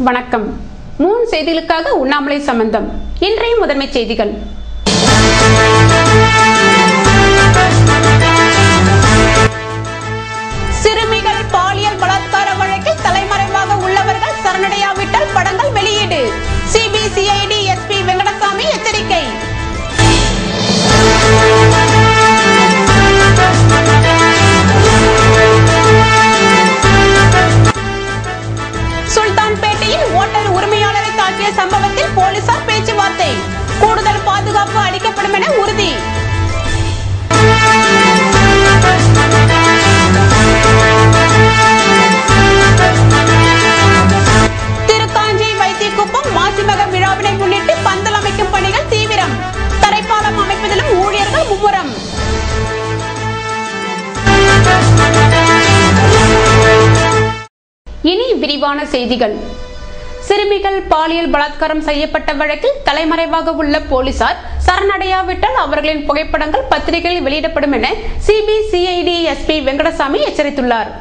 வணக்கம். மூன் செய்திகளுக்காக உண்ணாமலை சம்பந்தம். இன்றைய முதன்மை செய்திகள். சிறுமிகள் பாலியல் பலாத்கார வழக்கில் தலைமறைவாக உள்ளவர்கள் சரணடையாவிட்டால் படங்கள் வெளியீடு. சிபிசிஐடி எஸ்பி வெங்கடசாமி எச்சரிக்கை. சுல்தான்பேட்டையில் ஓட்டல் உரிமையாளரை தாக்கிய சம்பவத்தில் போலீசார் பேச்சுவார்த்தை. கூடுதல் பாதுகாப்பு அளிக்கப்படும் என உறுதி. திருக்காஞ்சி வைத்தியக்குப்பம் மாசிமக விழாவினை முன்னிட்டு பந்தல் அமைக்கும் பணிகள் தீவிரம். தரைப்பாலம் அமைப்பதிலும் ஊழியர்கள் மும்முரம். இனி விரிவான செய்திகள். சிறுமிகள் பாலியல் பலாத்காரம் செய்யப்பட்ட வழக்கில் தலைமறைவாக உள்ள போலீசார் சரணடையாவிட்டால் அவர்களின் புகைப்படங்கள் பத்திரிகையில் வெளியிடப்படும் என சிபிசிஐடி எஸ்பி வெங்கடசாமி எச்சரித்துள்ளார்.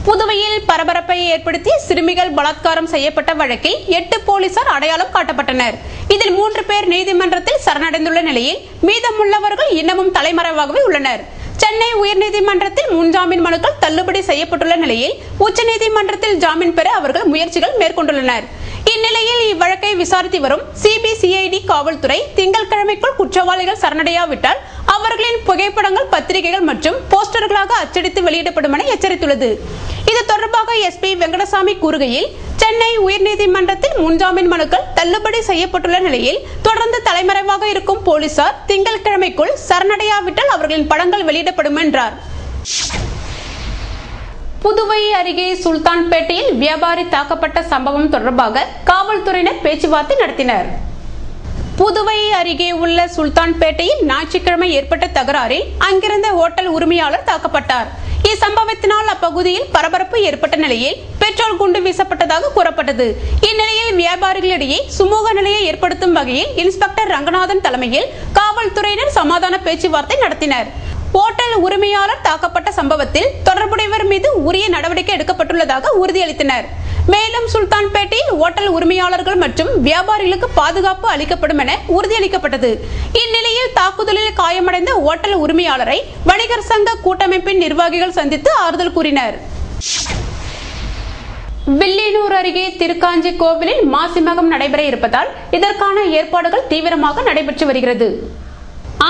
புதுவையில் பரபரப்பை ஏற்படுத்திய சிறுமிகள் பலாத்காரம் செய்யப்பட்ட வழக்கில் 8 போலீசார் அடையாளம் காட்டப்பட்டனர். இதில் 3 பேர் நீதிமன்றத்தில் சரணடைந்துள்ள நிலையில் மீதமுள்ளவர்கள் இன்னமும் தலைமறைவாகவே உள்ளனர். சென்னை உயர்நீதிமன்றத்தில் முன்ஜாமீன் மனுக்கள் தள்ளுபடி செய்யப்பட்டுள்ள நிலையில் உச்சநீதிமன்றத்தில் ஜாமீன் பெற அவர்கள் முயற்சிகள் மேற்கொண்டுள்ளனர். இந்நிலையில் இவ்வழக்கை விசாரித்து வரும் சிபிசிஐடி காவல்துறை திங்கட்கிழமைக்குள் குற்றவாளிகள் சரணடையாவிட்டால் அவர்களின் புகைப்படங்கள் பத்திரிகைகள் மற்றும் போஸ்டர்களாக அச்சடித்து வெளியிடப்படும் என எச்சரித்துள்ளது. இது தொடர்பாக எஸ்பி வெங்கடசாமி கூறுகையில், சென்னை உயர்நீதிமன்றத்தில் முன்ஜாமீன் மனுக்கள் தள்ளுபடி செய்யப்பட்டுள்ள நிலையில் தொடர்ந்து தலைமறைவாக இருக்கும் போலீசார் திங்கட்கிழமைக்குள் சரணடையாவிட்டால் அவர்களின் படங்கள் வெளியிடப்படும் என்றார். புதுவை அருகே சுல்தான்பேட்டையில் வியாபாரி தாக்கப்பட்ட சம்பவம் தொடர்பாக காவல்துறையினர் பேச்சுவார்த்தை நடத்தினர். புதுவை அருகே உள்ள சுல்தான்பேட்டையில் ஞாயிற்றுக்கிழமை ஏற்பட்ட தகராறில் அங்கிருந்த ஓட்டல் உரிமையாளர் தாக்கப்பட்டார். இச்சம்பவத்தினால் அப்பகுதியில் பரபரப்பு ஏற்பட்ட நிலையில் பெட்ரோல் குண்டு வீசப்பட்டதாக கூறப்பட்டது. இந்நிலையில் வியாபாரிகளிடையே சுமூக நிலையை ஏற்படுத்தும் வகையில் இன்ஸ்பெக்டர் ரங்கநாதன் தலைமையில் காவல்துறையினர் சமாதான பேச்சுவார்த்தை நடத்தினர். ஓட்டல் உரிமையாளர் தாக்கப்பட்ட சம்பவத்தில் தொடர்புடையவர் மீது உரிய நடவடிக்கை எடுக்கப்பட்டுள்ளதாக உறுதியளித்தனர். மேலும் சுல்தான்பேட்டையில் ஓட்டல் உரிமையாளர்கள் மற்றும் வியாபாரிகளுக்கு பாதுகாப்பு அளிக்கப்படும் என உறுதியளிக்கப்பட்டது. இந்நிலையில் தாக்குதலில் காயமடைந்த ஓட்டல் உரிமையாளரை வணிகர் சங்க கூட்டமைப்பின் நிர்வாகிகள் சந்தித்து ஆறுதல் கூறினர். வில்லியனூர் அருகே திருக்காஞ்சி கோவிலில் மாசிமகம் நடைபெற இருப்பதால் இதற்கான ஏற்பாடுகள் தீவிரமாக நடைபெற்று வருகிறது.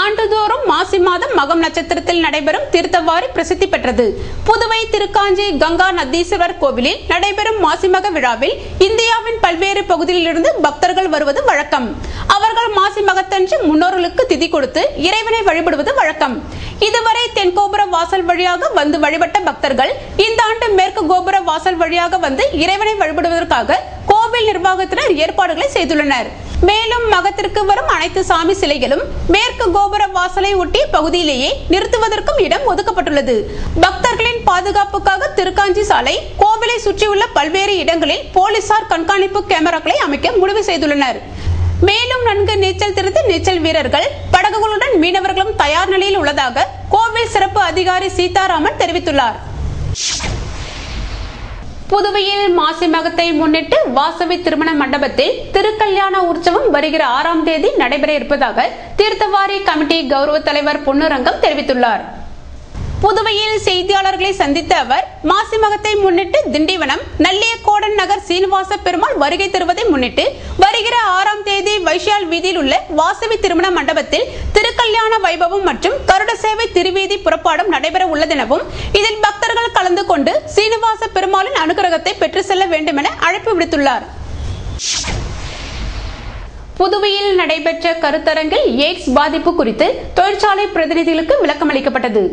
ஆண்டுதோறும் மாசி மாதம் மகம் நட்சத்திரத்தில் நடைபெறும் தீர்த்தவாரி பிரசித்தி பெற்றது. புதுவை திருக்காஞ்சி கங்கா நந்தீஸ்வரர் கோவிலில் நடைபெறும் மாசிமக விழாவில் இந்தியாவின் பல்வேறு பகுதியிலிருந்து பக்தர்கள் வருவது வழக்கம். அவர்கள் மாசி மகத்தன்று முன்னோர்களுக்கு திதி கொடுத்து இறைவனை வழிபடுவது வழக்கம். இதுவரை தென்கோபுர வாசல் வழியாக வந்து வழிபட்ட பக்தர்கள் இந்த ஆண்டு மேற்கு கோபுர வாசல் வழியாக வந்து இறைவனை வழிபடுவதற்காக கோவில் நிர்வாகத்தினர் ஏற்பாடுகளை செய்துள்ளனர். மேலும் மகத்திற்கு வரும் அனைத்து சாமி சிலைகளும் மேற்கு கோபுர வாசலை ஒட்டிய பகுதியிலேயே நிறுத்துவதற்கும் இடம் ஒதுக்கப்பட்டுள்ளது. பக்தர்களின் பாதுகாப்புக்காக திருக்காஞ்சி சாலை, கோவிலை சுற்றியுள்ள பல்வேறு இடங்களில் போலீசார் கண்காணிப்பு கேமராக்களை அமைக்க முடிவு செய்துள்ளனர். மேலும் நன்கு நீச்சல் தெரிந்த நீச்சல் வீரர்கள், படகுகளுடன் மீனவர்களும் தயார் நிலையில் உள்ளதாக கோவில் சிறப்பு அதிகாரி சீதாராமன் தெரிவித்துள்ளார். புதுவையில் மாசி மகத்தை முன்னிட்டு வாசவி திருமண மண்டபத்தில் திருக்கல்யாண உற்சவம் வருகிற 6ஆம் தேதி நடைபெற இருப்பதாக தீர்த்தவாரி கமிட்டி கௌரவ தலைவர் பொன்னுரங்கம் தெரிவித்துள்ளார். புதுவையில் செய்தியாளர்களை சந்தித்த அவர், மாசி மகத்தை முன்னிட்டு திண்டிவனம் நல்லியக்கோடன் நகர் சீனிவாச பெருமாள் வருகை தருவதை முன்னிட்டு வருகிற 6ஆம் தேதி வைஷால் வீதியில் உள்ள வாசவி திருமண மண்டபத்தில் திருக்கல்யாண வைபவம் மற்றும் கருட சேவை திருவீதி புறப்பாடும் நடைபெற உள்ளதெனவும் இதில் பக்தர்கள் கலந்து கொண்டு சீனிவாச பெருமாளின் அனுகிரகத்தை பெற்று செல்ல வேண்டும் என அழைப்பு விடுத்துள்ளார். புதுவையில் நடைபெற்ற கருத்தரங்கில் எய்ட்ஸ் பாதிப்பு குறித்து தொழிற்சாலை பிரதிநிதிகளுக்கு விளக்கம் அளிக்கப்பட்டது.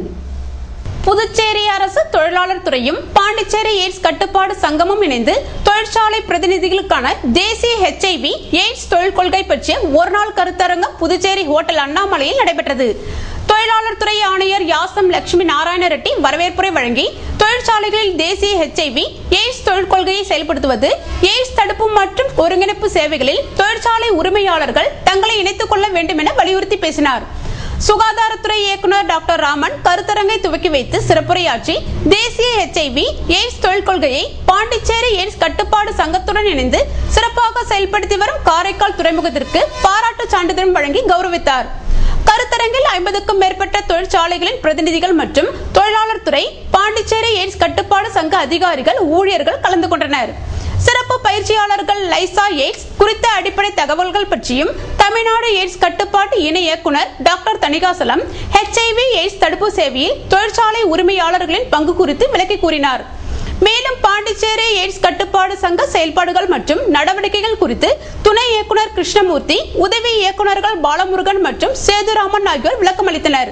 புதுச்சேரி அரசு தொழிலாளர் துறையும் பாண்டிச்சேரி எய்ட்ஸ் கட்டுப்பாடு சங்கமும் இணைந்து தொழிற்சாலை பிரதிநிதிகளுக்கான தேசிய HIV எய்ட்ஸ் தொழில் கொள்கை பற்றிய ஒருநாள் கருத்தரங்கம் புதுச்சேரி ஹோட்டல் அண்ணாமலையில் நடைபெற்றது. தொழிலாளர் துறை ஆணையர் யாசம் லட்சுமி நாராயண ரெட்டி வரவேற்புரை வழங்கி தொழிற்சாலைகளில் தேசிய HIV எய்ட்ஸ் தொழில் கொள்கையை செயல்படுத்துவது, எய்ட்ஸ் தடுப்பு மற்றும் ஒருங்கிணைப்பு சேவைகளில் தொழிற்சாலை உரிமையாளர்கள் தங்களை இணைத்துக் கொள்ள வேண்டும் என வலியுறுத்தி பேசினார். சுகாதாரத்துறை இயக்குநர் டாக்டர் ராமன் கருத்தரங்கை துவக்கி வைத்து சிறப்புரையாற்றி தேசிய HIV எய்ட்ஸ் தொழில் கொள்கையை பாண்டிச்சேரி எய்ட்ஸ் கட்டுப்பாடு சங்கத்துடன் இணைந்து சிறப்பாக செயல்படுத்தி வரும் காரைக்கால் துறைமுகத்திற்கு பாராட்டு சான்றிதழ் வழங்கி கௌரவித்தார். கருத்தரங்கில் 50க்கும் மேற்பட்ட தொழிற்சாலைகளின் பிரதிநிதிகள் மற்றும் தொழிலாளர் துறை, பாண்டிச்சேரி எய்ட்ஸ் கட்டுப்பாடு சங்க அதிகாரிகள், ஊழியர்கள் கலந்து கொண்டனர். சிறப்பு பயிற்சியாளர்கள் லைசா எய்ட்ஸ் குறித்த அடிப்படை தகவல்கள் பற்றியும் தமிழ்நாடு எய்ட்ஸ் கட்டுப்பாட்டு இணை இயக்குனர் டாக்டர் தணிகாசலம் HIV எய்ட்ஸ் தடுப்பு சேவையில் தொழிற்சாலை உரிமையாளர்களின் பங்கு குறித்து விளக்கி கூறினார். மேலும் பாண்டிச்சேரி எய்ட்ஸ் கட்டுப்பாடு சங்க செயல்பாடுகள் மற்றும் நடவடிக்கைகள் குறித்து துணை இயக்குனர் கிருஷ்ணமூர்த்தி, உதவி இயக்குநர்கள் பாலமுருகன் மற்றும் சேதுராமன் ஆகியோர் விளக்கமளித்தனர்.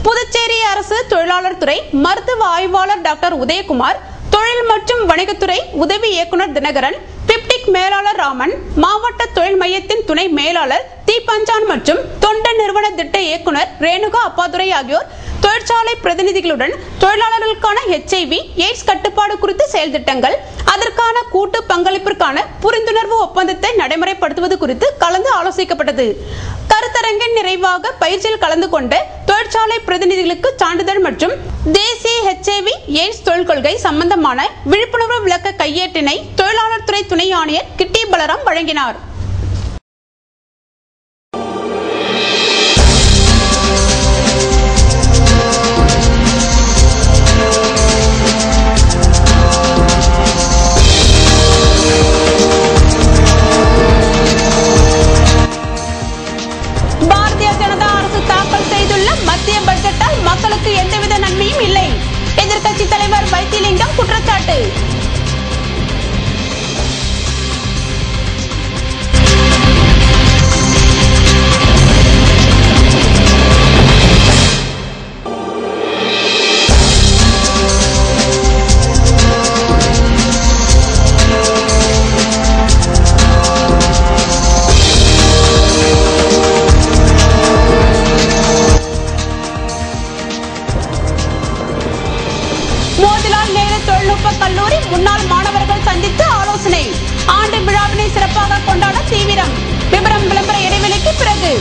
புதுச்சேரி அரசு தொழிலாளர் துறை மருத்துவ ஆய்வாளர் டாக்டர் உதயகுமார், தொழில் மற்றும் வணிகத்துறை உதவி இயக்குனர் தினகரன், பிப்டிக் மேலாளர் ராமன், மாவட்ட தொழில் மையத்தின் துணை மேலாளர் தீபஞ்சான் மற்றும் தொண்ட நிறுவன திட்ட இயக்குனர் ரேணுகா அப்பாதுரை ஆகியோர் தொழிற்சாலை பிரதிநிதிகளுடன் தொழிலாளர்களுக்கான HIV எய்ட்ஸ் கட்டுப்பாடு குறித்த செயல் திட்டங்கள், அதற்கான கூட்டு பங்களிப்பிற்கான புரிந்துணர்வு ஒப்பந்தத்தை நடைமுறைப்படுத்துவது குறித்து கலந்து ஆலோசிக்கப்பட்டது. கருத்தரங்கின் நிறைவாக பயிற்சியில் கலந்து கொண்ட தொழிற்சாலை பிரதிநிதிகளுக்கு சான்றிதழ் மற்றும் தேசிய HIV எய்ட்ஸ் தொழில் கொள்கை சம்பந்தமான விழிப்புணர்வு விளக்க கையேட்டினை தொழிலாளர் துறை துணை ஆணையர் கிட்டி பலராம் வழங்கினார். மத்திய பட்ஜெட்டால் மக்களுக்கு எந்தவித நன்மையும் இல்லை. எதிர்க்கட்சி தலைவர் வைத்திலிங்கம் குற்றச்சாட்டு. கல்லூரி முன்னாள் மாணவர்கள் சந்தித்து ஆலோசனை. ஆண்டு விழாவினை சிறப்பாக கொண்டாட தீவிரம். விவரம் விளம்பர இடைவெளிக்கு பிறகு.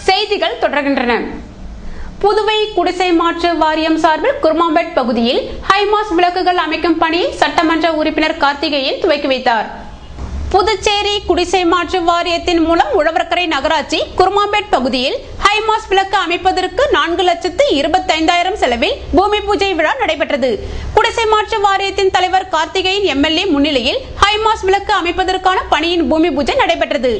செய்திகள் தொடர்கின்றன. புதுவை குடிசை மாற்று வாரியம் சார்பில் குருமாம்பேட் பகுதியில் ஹைமாஸ் விளக்குகள் அமைக்கும் பணியை சட்டமன்ற உறுப்பினர் கார்த்திகேயன் துவக்கி வைத்தார். புதுச்சேரி குடிசை மாற்று வாரியத்தின் மூலம் உழவர்கரை நகராட்சி குருமாம்பேட் பகுதியில் ஹைமாஸ் விளக்கு அமைப்பதற்கு 4,25,000 செலவில் பூமி பூஜை விழா நடைபெற்றது. குடிசை மாற்று வாரியத்தின் தலைவர் கார்த்திகேயன் MLA முன்னிலையில் ஹைமாஸ் விளக்கு அமைப்பதற்கான பணியின் பூமி பூஜை நடைபெற்றது.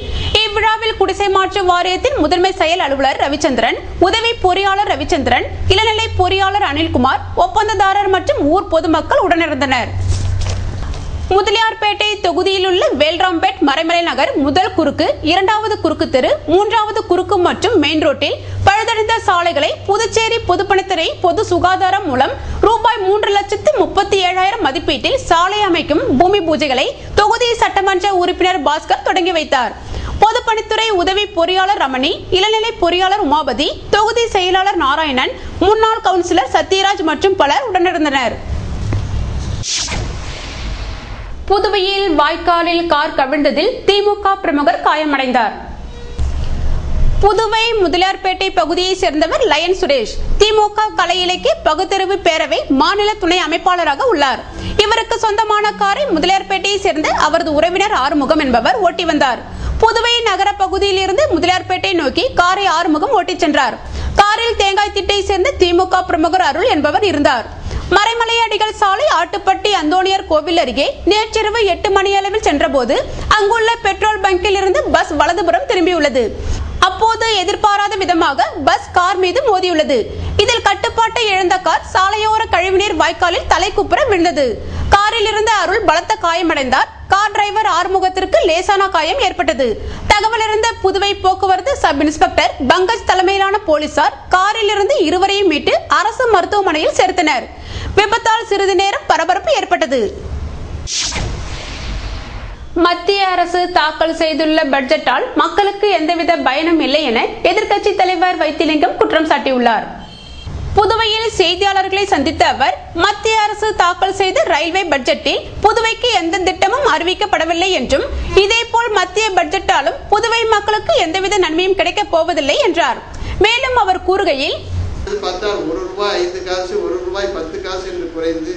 இவ்விழாவில் குடிசை மாற்று வாரியத்தின் முதன்மை செயல் அலுவலர் ரவிச்சந்திரன், உதவி பொறியாளர் ரவிச்சந்திரன், இளநிலை பொறியாளர் அனில்குமார், ஒப்பந்ததாரர் மற்றும் ஊர் பொதுமக்கள் உடனிருந்தனர். முதலியார்பேட்டை தொகுதியில் உள்ள வேல்ராம்பேட் மறைமலை நகர் முதல் குறுக்கு, இரண்டாவது குறுக்கு தெரு, மூன்றாவது குறுக்கு மற்றும் மெயின் ரோட்டில் பழுதடைந்த சாலைகளை புதுச்சேரி பொதுப்பணித்துறை பொது சுகாதாரம் மூலம் ரூபாய் 3,37,000 மதிப்பீட்டில் சாலை அமைக்கும் பூமி பூஜைகளை தொகுதி சட்டமன்ற உறுப்பினர் பாஸ்கர் தொடங்கி வைத்தார். பொதுப்பணித்துறை உதவி பொறியாளர் ரமணி, இளநிலை பொறியாளர் உமாபதி, தொகுதி செயலாளர் நாராயணன், முன்னாள் கவுன்சிலர் சத்யராஜ் மற்றும் பலர் உடனிருந்தனர். புதுவையில் வாய்க்காலில் கார் கவிழ்ந்ததில் திமுக பிரமுகர் காயமடைந்தார். புதுவை முதலியார்பேட்டை பகுதியை சேர்ந்தவர் லயன் சுரேஷ். திமுக கலை இலக்கிய பகுத்தறிவு பேரவை மாநில துணை அமைப்பாளராக உள்ளார். இவருக்கு சொந்தமான காரை முதலியார்பேட்டையை சேர்ந்த அவரது உறவினர் ஆறுமுகம் என்பவர் ஓட்டி வந்தார். புதுவை நகர பகுதியில் இருந்து முதலியார்பேட்டை நோக்கி காரை ஆறுமுகம் ஓட்டிச் சென்றார். காரில் தேங்காய் திட்டை சேர்ந்த திமுக பிரமுகர் அருள் என்பவர் இருந்தார். மறைமலையடிகள் சாலை ஆட்டுப்பட்டி அந்தோணியார் கோவில் அருகே நேற்றிரவு 8 மணியளவில் சென்றபோது அங்குள்ள பெட்ரோல் பங்கில் இருந்து பஸ் வலதுபுறம் திரும்பியுள்ளது. அப்போது எதிர்பாராத விதமாக பஸ் கார் மீது மோதியுள்ளது. இதில் கட்டுப்பாட்டை இழந்த கார் சாலையோர கழிவுநீர் வாய்க்காலில் தலைக்குப்புற விழுந்தது. காரில் இருந்த அருள் பலத்த காயமடைந்தார். கார் டிரைவர் ஆறுமுகத்திற்கு லேசான காயம் ஏற்பட்டது. தகவல் இருந்த புதுவை போக்குவரத்து சப் இன்ஸ்பெக்டர் பங்கஜ் தலைமையிலான போலீசார் காரில் இருந்து இருவரையும் மீட்டு அரசு மருத்துவமனையில் சேர்த்தனர். விபத்தால் சிறிது நேரம் பரபரப்பு ஏற்பட்டது. மத்திய அரசு தாக்கல் செய்துள்ள பட்ஜெட்டால் மக்களுக்கு எந்தவித பயனும் இல்லை என எதிர்க்கட்சி தலைவர் வைத்திலிங்கம் குற்றம் சாட்டியுள்ளார். புதுவையில் செய்தியாளர்களை சந்தித்த அவர், மத்திய அரசு தாக்கல் செய்த ரயில்வே பட்ஜெட்டில் புதுவைக்கு எந்த திட்டமும் அறிவிக்கப்படவில்லை என்றும், இதேபோல் மத்திய பட்ஜெட்டாலும் புதுவை மக்களுக்கு எந்தவித நன்மையும் கிடைக்கப் போவதில்லை என்றார். மேலும் அவர் கூறுகையில், ₹1 என்று குறைந்து,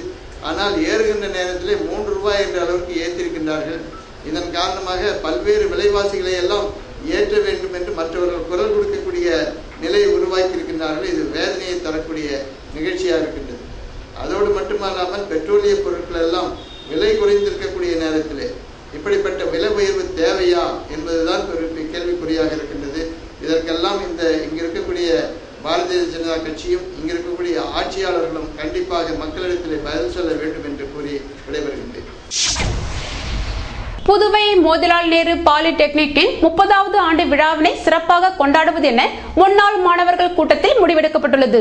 ஆனால் ஏறுகின்ற நேரத்திலே ₹3 என்ற அளவுக்கு ஏற்றிருக்கின்றார்கள். இதன் காரணமாக பல்வேறு விலைவாசிகளை எல்லாம் ஏற்ற வேண்டும் என்று மற்றவர்கள் குரல் கொடுக்கக்கூடிய நிலையை உருவாக்கி இருக்கின்றார்கள். இது வேதனையை தரக்கூடிய நிகழ்ச்சியாக இருக்கின்றது. அதோடு மட்டுமல்லாமல் பெட்ரோலிய பொருட்கள் எல்லாம் விலை குறைந்திருக்கக்கூடிய நேரத்திலே இப்படிப்பட்ட விலை உயர்வு தேவையா என்பதுதான் கேள்விக்குறியாக இருக்கின்றது. இதற்கெல்லாம் இங்கு இருக்கக்கூடிய பாரதிய ஜனதா கட்சியும் இங்கு இருக்கக்கூடிய ஆட்சியாளர்களும் கண்டிப்பாக மக்களிடத்திலே பதில் சொல்ல வேண்டும் என்று கூறி விடைபெறுகின்றேன். புதுவை மோதிலால் நேரு பாலிடெக்னிக்கின் 30வது ஆண்டு விழாவினை சிறப்பாக கொண்டாடுவது என முன்னாள் மாணவர்கள் கூட்டத்தில் முடிவெடுக்கப்பட்டுள்ளது.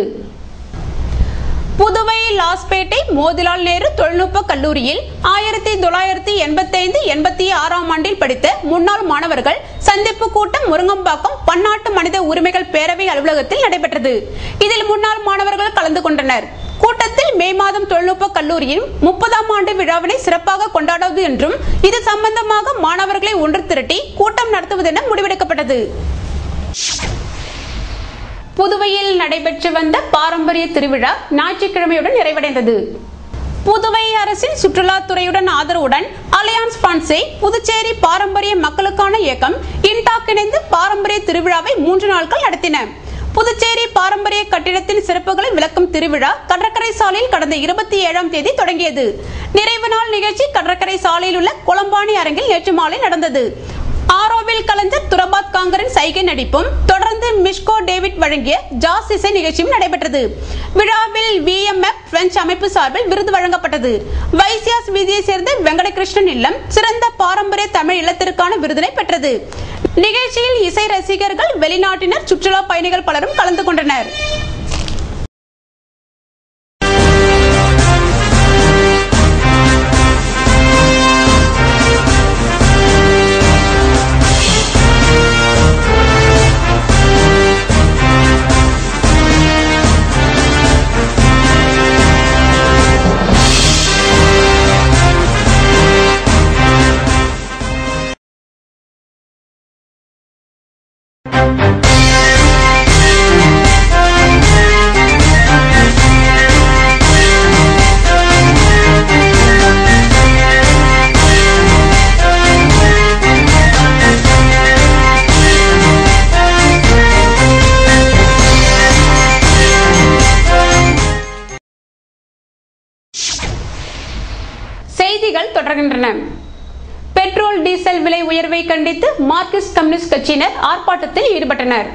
புதுவை லாஸ்பேட்டை மோதிலால் நேரு தொழில்நுட்ப கல்லூரியில் 1985-86 ஆண்டில் படித்த முன்னாள் மாணவர்கள் சந்திப்பு கூட்டம் முருங்கம்பாக்கம் பன்னாட்டு மனித உரிமைகள் பேரவை அலுவலகத்தில் நடைபெற்றது. இதில் முன்னாள் மாணவர்கள் கலந்து கொண்டனர். கூட்டத்தில் மே மாதம் தொழில்நுட்ப கல்லூரியின் 30ஆம் ஆண்டு விழாவினை சிறப்பாக கொண்டாடுவது என்றும், இது சம்பந்தமாக மாணவர்களை ஒன்று திரட்டி கூட்டம் நடத்துவது என முடிவெடுக்கப்பட்டது. புதுவையில் நடைபெற்று வந்த பாரம்பரிய திருவிழா ஞாயிற்றுக்கிழமையுடன் நிறைவடைந்தது. புதுவை அரசின் சுற்றுலாத்துறையுடன் ஆதரவுடன் அலையான்ஸ் பான்சே புதுச்சேரி பாரம்பரிய மக்களுக்கான இயக்கம் இன்டாக் இணைந்து பாரம்பரிய திருவிழாவை 3 நாட்கள் நடத்தின. புதுச்சேரி பாரம்பரிய கட்டிடத்தின் சிறப்புகளை விளக்கும் திருவிழா கடற்கரை சாலையில் கடந்த 27ஆம் தேதி தொடங்கியது. நிறைவு நாள் நிகழ்ச்சி கடற்கரை சாலையில் உள்ள கொலம்பானி அரங்கில் நேற்று மாலை நடந்தது. ஆரோவில் கலைஞர் துரபாத் காங்கரின் சைகை நடிப்பும் தொடர்ந்து மிஷ்கோ டேவிட் வழங்கிய ஜாஸ் இசை நிகழ்ச்சியும் நடைபெற்றது. விழாவில் VMF பிரெஞ்சு அமைப்பு சார்பில் விருது வழங்கப்பட்டது. வைசியாஸ் வீதியை சேர்ந்த வெங்கடகிருஷ்ணன் இல்லம் சிறந்த பாரம்பரிய தமிழ் இல்லத்திற்கான விருதினை பெற்றது. நிகழ்ச்சியில் இசை ரசிகர்கள், வெளிநாட்டினர், சுற்றுலா பயணிகள் பலரும் கலந்து கொண்டனர். செய்திகள் தொடர்கின்றன. பெட்ரோல் டீசல் விலை உயர்வை கண்டித்து மார்க்சிஸ்ட் கம்யூனிஸ்ட் கட்சியினர் ஆர்ப்பாட்டத்தில் ஈடுபட்டனர்.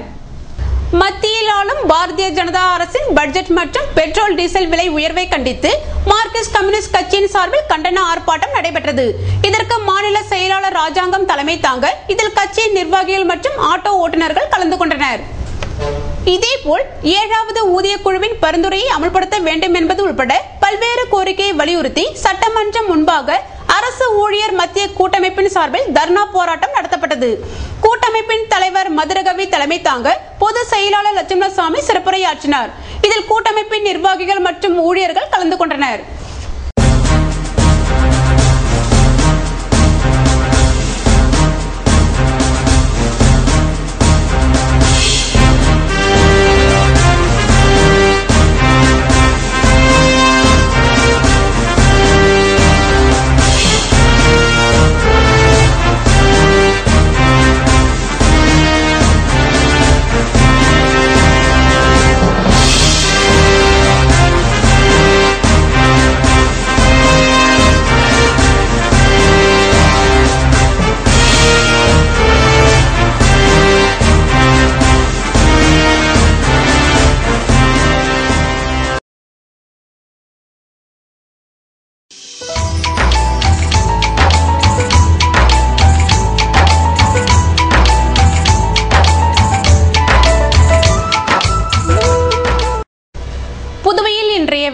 மத்தியில் ஆளும் பாரதிய ஜனதா அரசின் பட்ஜெட் மற்றும் பெட்ரோல் டீசல் விலை உயர்வை கண்டித்து மார்க்சிஸ்ட் கம்யூனிஸ்ட் கட்சியின் சார்பில் கண்டன ஆர்ப்பாட்டம் நடைபெற்றது. இதற்கு மாநில செயலாளர் ராஜாங்கம் தலைமை தாங்க இதில் கட்சியின் நிர்வாகிகள் மற்றும் ஆட்டோ ஓட்டுநர்கள் கலந்து கொண்டனர். இதேபோல் 7வது ஊதிய குழுவின் பரிந்துரையை அமல்படுத்த வேண்டும் என்பது உட்பட பல்வேறு கோரிக்கையை வலியுறுத்தி சட்டமன்றம் முன்பாக அரசு ஊழியர் மத்திய கூட்டமைப்பின் சார்பில் தர்ணா போராட்டம் நடத்தப்பட்டது. கூட்டமைப்பின் தலைவர் மதுரகவி தலைமை தாங்க பொதுச் செயலாளர் லட்சுமணசாமி சிறப்புரையாற்றினார். இதில் கூட்டமைப்பின் நிர்வாகிகள் மற்றும் ஊழியர்கள் கலந்து கொண்டனர்.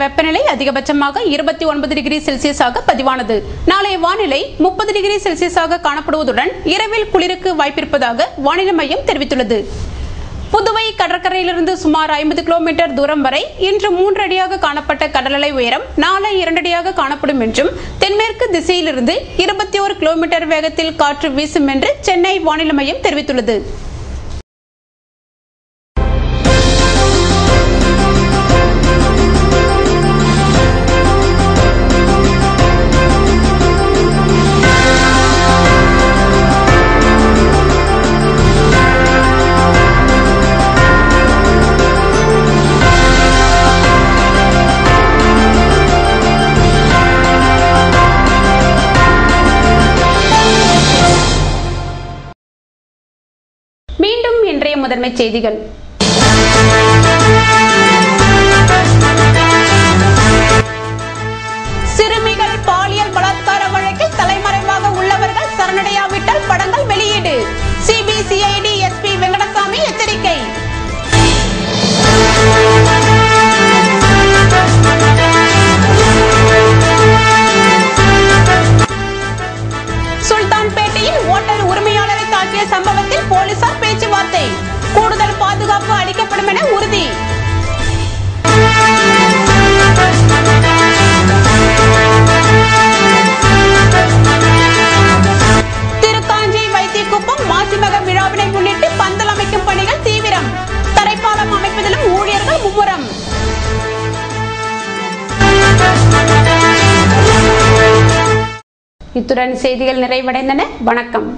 வெப்பநிலை அதிகபட்சமாக 29 டிகிரி செல்சியஸாக பதிவானது. நாளைய வானிலை 30 டிகிரி செல்சியஸாக காணப்படுவதுடன் இரவில் குளிருக்கு வாய்ப்பிருப்பதாக வானிலை மையம் தெரிவித்துள்ளது. புதுவை கடற்கரையிலிருந்து சுமார் 50 கிலோமீட்டர் தூரம் வரை இன்று 3 அடியாக காணப்பட்ட கடல் அலை உயரம் நாளை 2 அடியாக காணப்படும் என்றும் தென்மேற்கு திசையிலிருந்து 21 கிலோமீட்டர் வேகத்தில் காற்று வீசும் என்று சென்னை வானிலை மையம் தெரிவித்துள்ளது. மீண்டும் இன்றைய முதன்மை செய்திகள். சிறுமிகள் பாலியல் பலாத்கார வழக்கில் தலைமறைவாக உள்ளவர்கள் சரணடையாவிட்டால் படங்கள் வெளியீடு. சிபிசிஐடி எஸ்பி வெங்கடசாமி எச்சரிக்கை. சுல்தான்பேட்டையில் ஓட்டல் உரிமையாளரை தாக்கிய சம்பவத்தில் போலீசார் பேச்சுவார்த்தை. கூடுதல் பாதுகாப்பு அளிக்கப்படும் என உறுதி. திருக்காஞ்சி வைத்தியக்குப்பம் மாசிமக விழாவினை முன்னிட்டு பந்தல் அமைக்கும் பணிகள் தீவிரம். தரைப்பாலம் அமைப்பதிலும் ஊழியர்கள் மும்முரம். இத்துடன் செய்திகள் நிறைவடைந்தன. வணக்கம்.